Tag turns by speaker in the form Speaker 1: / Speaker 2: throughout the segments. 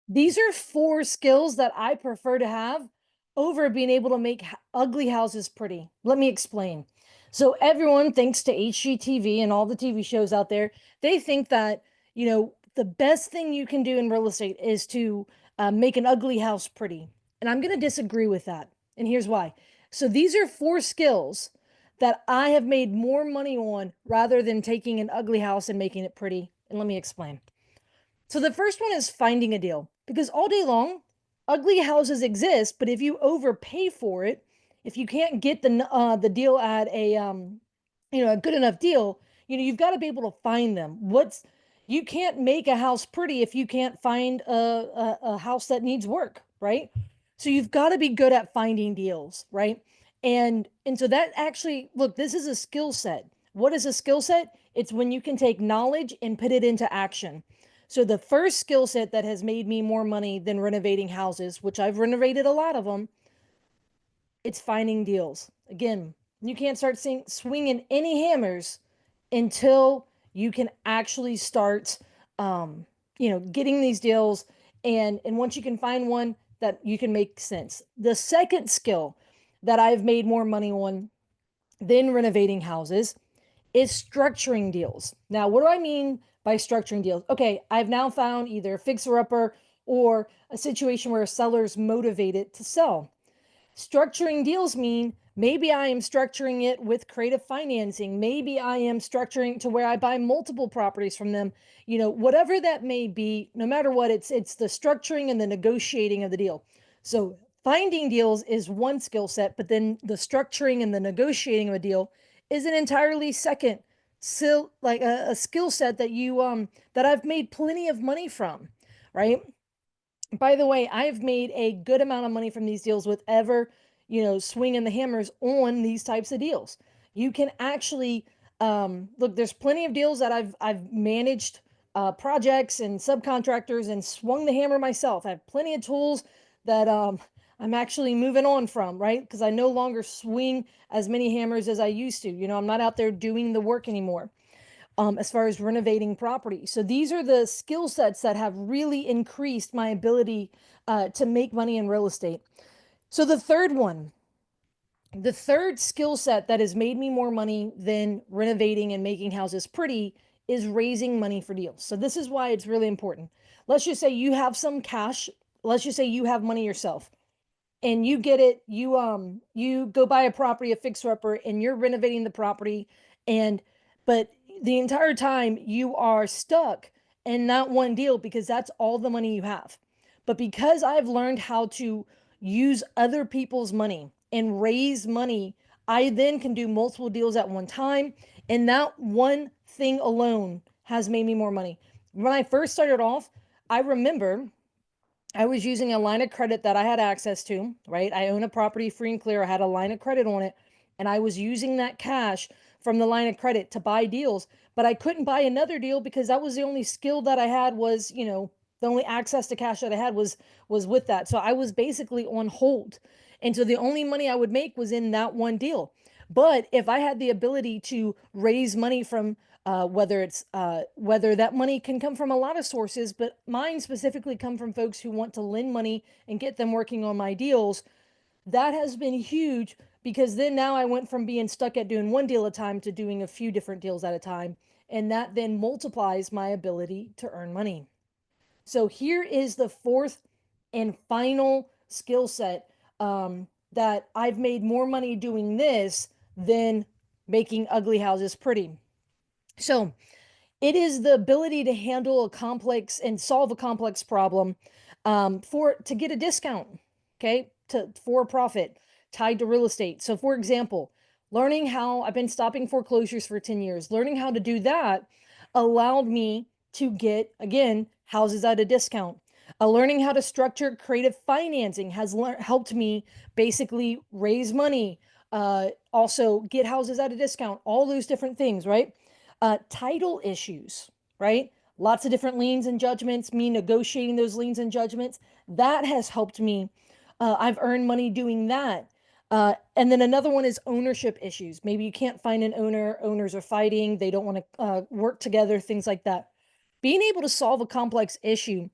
Speaker 1: These are 4 skills that I prefer to have over being able to make ugly houses pretty. Let me explain. So everyone, thanks to HGTV and all the TV shows out there, they think that, the best thing you can do in real estate is to make an ugly house pretty. And I'm going to disagree with that. And here's why. So these are 4 skills that I have made more money on rather than taking an ugly house and making it pretty. And let me explain. So the first one is finding a deal because all day long, ugly houses exist, but if you overpay for it, if you can't get the deal at a good enough deal, you've got to be able to find them. What's You can't make a house pretty if you can't find a house that needs work, right? So you've got to be good at finding deals, right? And so that actually, look, this is a skill set. What is a skill set? It's when you can take knowledge and put it into action. So the first skill set that has made me more money than renovating houses, which I've renovated a lot of them, it's finding deals. Again, you can't start swinging any hammers until you can actually start, getting these deals. And once you can find one that you can make sense. The second skill that I've made more money on than renovating houses is structuring deals. Now, what do I mean by structuring deals? Okay, I've now found either a fixer upper or a situation where a seller's motivated to sell. Structuring deals mean maybe I am structuring it with creative financing. Maybe I am structuring to where I buy multiple properties from them. Whatever that may be, no matter what, it's the structuring and the negotiating of the deal. So finding deals is one skill set, but then the structuring and the negotiating of a deal is an entirely second like a skill set that I've made plenty of money from, right? By the way, I have made a good amount of money from these deals with ever, swinging the hammers on these types of deals. You can actually look. There's plenty of deals that I've managed projects and subcontractors and swung the hammer myself. I have plenty of tools that I'm actually moving on from, right? Because I no longer swing as many hammers as I used to. I'm not out there doing the work anymore as far as renovating property. So these are the skill sets that have really increased my ability to make money in real estate. So the third skill set that has made me more money than renovating and making houses pretty is raising money for deals. So this is why it's really important. Let's just say you have some cash. Let's just say you have money yourself and you get it, you go buy a property, a fixer upper, and you're renovating the property, and but the entire time you are stuck in that one deal because that's all the money you have. But because I've learned how to use other people's money and raise money, I then can do multiple deals at one time, and that one thing alone has made me more money. When I first started off, I remember I was using a line of credit that I had access to, right? I own a property free and clear. I had a line of credit on it, and I was using that cash from the line of credit to buy deals, but I couldn't buy another deal because that was the only skill that I had was, the only access to cash that I had was with that. So I was basically on hold. And so the only money I would make was in that one deal. But if I had the ability to raise money from whether that money can come from a lot of sources, but mine specifically come from folks who want to lend money and get them working on my deals. That has been huge because then now I went from being stuck at doing one deal at a time to doing a few different deals at a time. And that then multiplies my ability to earn money. So here is the fourth and final skill set that I've made more money doing this than making ugly houses pretty. So it is the ability to handle a complex and solve a complex problem for to get a discount, okay, for a profit tied to real estate. So, for example, learning how I've been stopping foreclosures for 10 years, learning how to do that allowed me to get again houses at a discount. Learning how to structure creative financing has helped me basically raise money, also get houses at a discount, all those different things, right? Title issues, right? Lots of different liens and judgments, me negotiating those liens and judgments. That has helped me. I've earned money doing that. And then another one is ownership issues. Maybe you can't find an owner, owners are fighting, they don't want to work together, things like that. Being able to solve a complex issue,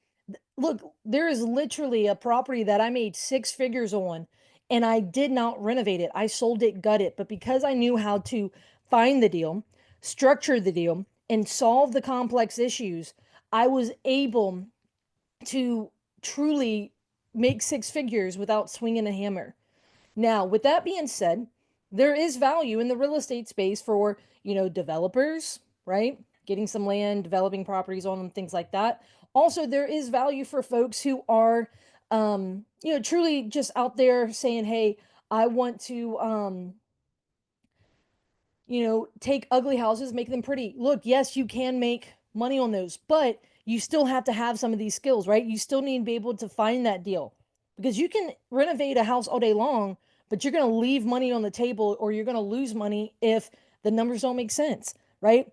Speaker 1: look, there is literally a property that I made six figures on and I did not renovate it. I sold it, gut it. But because I knew how to find the deal, structure the deal, and solve the complex issues, I was able to truly make six figures without swinging a hammer. Now, with that being said, there is value in the real estate space for, developers, right? Getting some land, developing properties on them, things like that. Also, there is value for folks who are, truly just out there saying, hey, I want to, take ugly houses, make them pretty. Look, yes, you can make money on those, but you still have to have some of these skills, right? You still need to be able to find that deal because you can renovate a house all day long, but you're going to leave money on the table or you're going to lose money if the numbers don't make sense, right?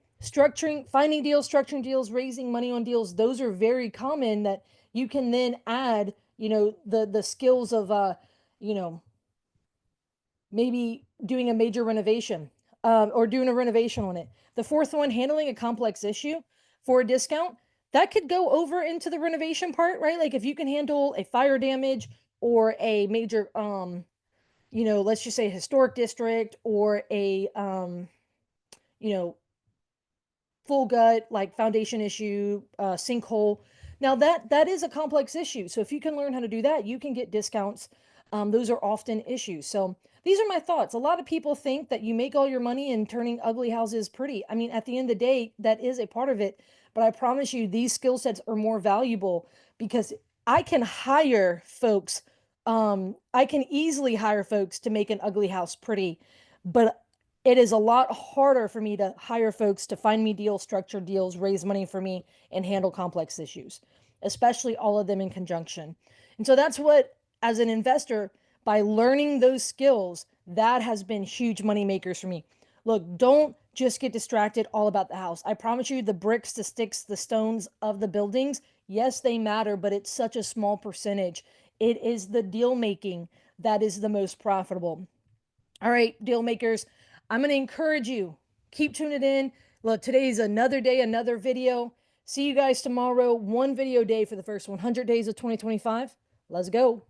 Speaker 1: Finding deals, structuring deals, raising money on deals, those are very common that you can then add, the skills of, you know, maybe doing a major renovation or doing a renovation on it. The fourth one, handling a complex issue for a discount, that could go over into the renovation part, right? Like if you can handle a fire damage or a major, let's just say historic district or a, you know, full gut like foundation issue, sinkhole. Now that is a complex issue. So if you can learn how to do that, you can get discounts. Those are often issues. So these are my thoughts. A lot of people think that you make all your money in turning ugly houses pretty. I mean, at the end of the day, that is a part of it. But I promise you, these skill sets are more valuable because I can hire folks. I can easily hire folks to make an ugly house pretty, but it is a lot harder for me to hire folks to find me deals, structure deals, raise money for me, and handle complex issues, especially all of them in conjunction. And so that's what, as an investor, by learning those skills, that has been huge money makers for me. Look, don't just get distracted all about the house. I promise you, the bricks, the sticks, the stones of the buildings, yes, they matter, but it's such a small percentage. It is the deal making that is the most profitable. All right, deal makers, I'm going to encourage you. Keep tuning in. Look, today's another day, another video. See you guys tomorrow. One video a day for the first 100 days of 2025. Let's go.